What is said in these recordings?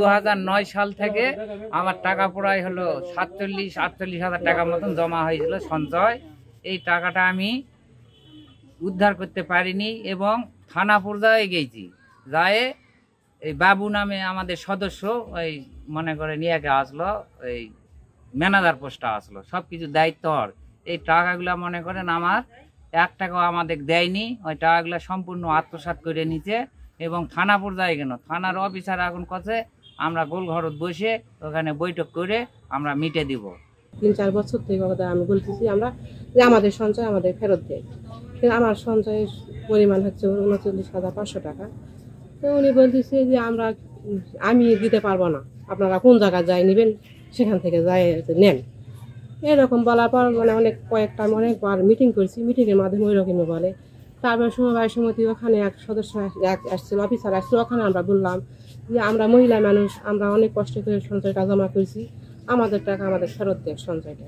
2009 সাল থেকে আমার টাকা পড়াই হলো 47-48 হাজার টাকার মতন জমা হয়েছিল সঞ্চয়। এই টাকাটা আমি উদ্ধার করতে পারিনি এবং থানা পর্যায়ে গেছি, যায় এই বাবু নামে আমাদের সদস্য ওই মনে করে নিয়ে আসলো, এই ম্যানেজার পোস্টটা আসলো, সব কিছু দায়িত্ব হর। এই টাকাগুলো মনে করেন আমার 1 টাকাও আমাদের দেয়নি, ওই টাকাগুলো সম্পূর্ণ আত্মসাৎ করে নিচ্ছে এবং থানা পর্যায়ে গেল। থানার অফিসার এখন কাছে আমরা গোলঘরত বসে ওখানে বৈঠক করে আমরা মিটে দিব। 3-4 বছর থেকে আমি বলতেছি আমরা যে আমাদের সঞ্চয় আমাদের ফেরত দেয়, কিন্তু আমার সঞ্চয়ের পরিমাণ হচ্ছে 39,500 টাকা। তো উনি বলতেছে যে আমি দিতে পারবো না, আপনারা কোন জায়গায় যাই নেবেন সেখান থেকে যাই নেন। এরকম বলার পর অনেকবার মিটিং করছি, মিটিংয়ের মাধ্যমে ওই রকমই বলে। তারপর সমবায় সমিতি ওখানে এক সদস্য আসছিল, অফিসার আসছিল, ওখানে আমরা বললাম যে আমরা মহিলা মানুষ, আমরা অনেক কষ্ট করে সঞ্চয়টা জমা করছি, আমাদের টাকা আমাদের ফেরত দেয় সঞ্চয়টা।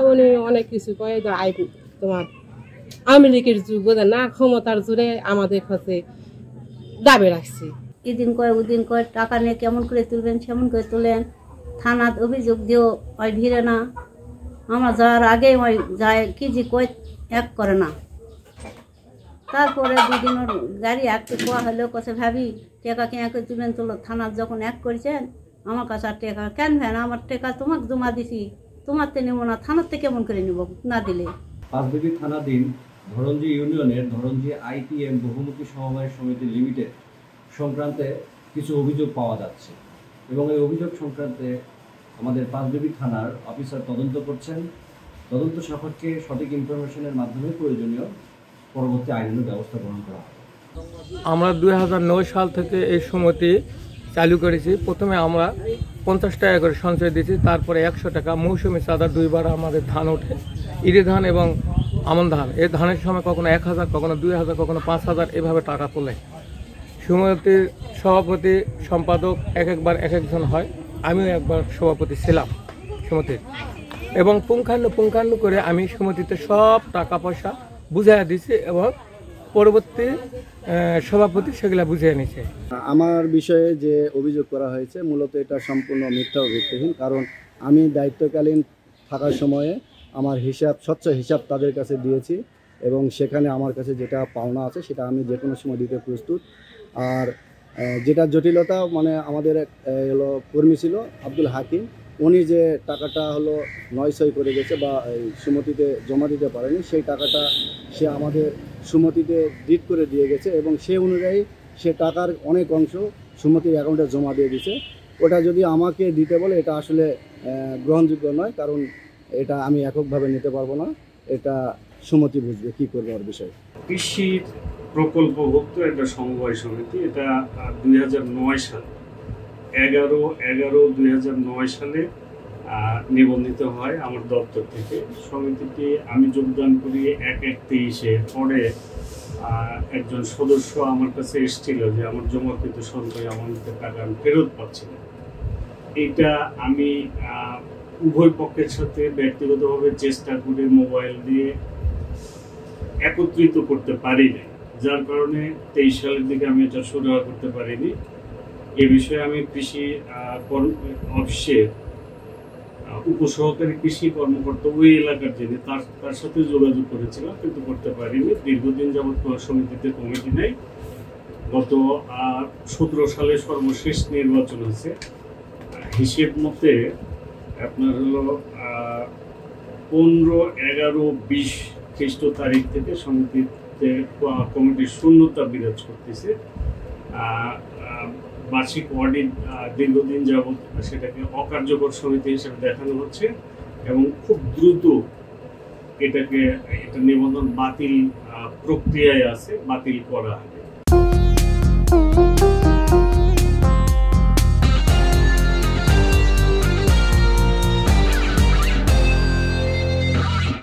উনি অনেক কিছু কয়ে তোমার আওয়ামী লীগের যুগ বোঝেন না, ক্ষমতার জোরে আমাদের কাছে দাবি রাখছি। এদিন কয় ওদিন কয় টাকা নিয়ে কেমন করে তুলবেন সেমন করে তোলেন, থানাত অভিযোগ দিও ওই ভিড়ে না, আমরা যাওয়ার আগে ওই যায় কি যে কয় এক করে না। তারপরে 2 দিন ওর গাড়ি একটু কোয়া হলো, কাছে ভাবি টাকা কেন করে তুলবেন, তোলো থানাত যখন এক করেছেন আমার কাছে আর টাকা কেন ভ্যান, আমার টাকা তোমাকে জমা দিছি, তোমার তো নেবো না, থানার থেকে কেমন করে নেব না দিলে। পাঁচবিবি থানাধীন ধরঞ্জি ইউনিয়নের ধরঞ্জি ITM বহুমুখী সমবায় সমিতি লিমিটেড সংক্রান্তে কিছু অভিযোগ পাওয়া যাচ্ছে এবং এই অভিযোগ সংক্রান্তে আমাদের পাঁচবিবি থানার অফিসার তদন্ত করছেন। তদন্ত সাপেক্ষে সঠিক ইনফরমেশনের মাধ্যমে প্রয়োজনীয় পরবর্তী আইনানুগ ব্যবস্থা গ্রহণ করা হবে। আমরা 2009 সাল থেকে এই সমিতি চালু করেছি। প্রথমে আমরা 50 টাকা করে সঞ্চয় দিয়েছি, তারপরে 100 টাকা। মৌসুমি চাঁদা 2 বার আমাদের ধান ওঠে, ইরি ধান এবং আমন ধান। এই ধানের সময় কখনো 1000, কখনো 2000, কখনো 5000 এভাবে টাকা তোলে। সমিতির সভাপতি সম্পাদক একবার একজন হয়, আমিও একবার সভাপতি ছিলাম সমিতির, এবং পুঙ্খানু করে আমি সমিতিতে সব টাকা পয়সা বুঝাইয়া দিছি এবং পরবর্তী সভাপতি সেগুলা বুঝিয়ে নিছে। আমার বিষয়ে যে অভিযোগ করা হয়েছে মূলত এটা সম্পূর্ণ মিথ্যা ও ভিত্তিহীন, কারণ আমি দায়িত্বকালীন থাকার সময়ে আমার স্বচ্ছ হিসাব তাদের কাছে দিয়েছি এবং সেখানে আমার কাছে যেটা পাওনা আছে সেটা আমি যে কোনো সময় দিতে প্রস্তুত। আর যেটা জটিলতা মানে আমাদের হলো কর্মী ছিল আব্দুল হাকিম, উনি যে টাকাটা হলো নয়সই করে গেছে বা এই সুমতিতে জমা দিতে পারেনি, সেই টাকাটা সে আমাদের সুমতিতে ডিট করে দিয়ে গেছে এবং সে অনুযায়ী সে টাকার অনেক অংশ সুমতির অ্যাকাউন্টে জমা দিয়ে দিয়েছে। ওটা যদি আমাকে দিতে বলে এটা আসলে গ্রহণযোগ্য নয়, কারণ এটা আমি এককভাবে নিতে পারবো না, এটা সুমতি বুঝবে কী করবে ওর বিষয়। কৃষি প্রকল্পভুক্ত একটা সমবায় সমিতি, এটা 2009 সালে 11/11/2009 সালে নিবন্ধিত হয় আমার দপ্তর থেকে। সমিতিটি আমি যোগদান করি 1/1/23-এ। পরে একজন সদস্য আমার কাছে এসেছিল যে আমার জমাকৃত সঞ্চয় আমাদের টাকা আমি ফেরত পাচ্ছি না। এইটা আমি উভয় পক্ষের সাথে ব্যক্তিগতভাবে চেষ্টা করে মোবাইল দিয়ে একত্রিত করতে পারিনি, যার কারণে 23 সালের দিকে আমি এটা সুরাহা করতে পারিনি। এ বিষয়ে আমি কৃষি অফিসে উপসহকারী কৃষি কর্মকর্তা ওই এলাকার যিনি তার সাথে যোগাযোগ করেছিলাম, কিন্তু করতে পারিনি। দীর্ঘদিন যাবৎ সমিতিতে কমিটি নেই। গত 17 সালে সর্বশেষ নির্বাচন হয়েছে। হিসেব মতে আপনার হলো 15-11-20 খ্রিস্ট তারিখ থেকে সমিতিতে কমিটির শূন্যতা বিরাজ করতেছে। বার্ষিক অডিট দীর্ঘদিন যাবৎ সেটাকে অকার্যকর সমিতি হিসেবে দেখানো হচ্ছে এবং খুব দ্রুত এটা নিবন্ধন বাতিল প্রক্রিয়ায় আছে, বাতিল করা হবে।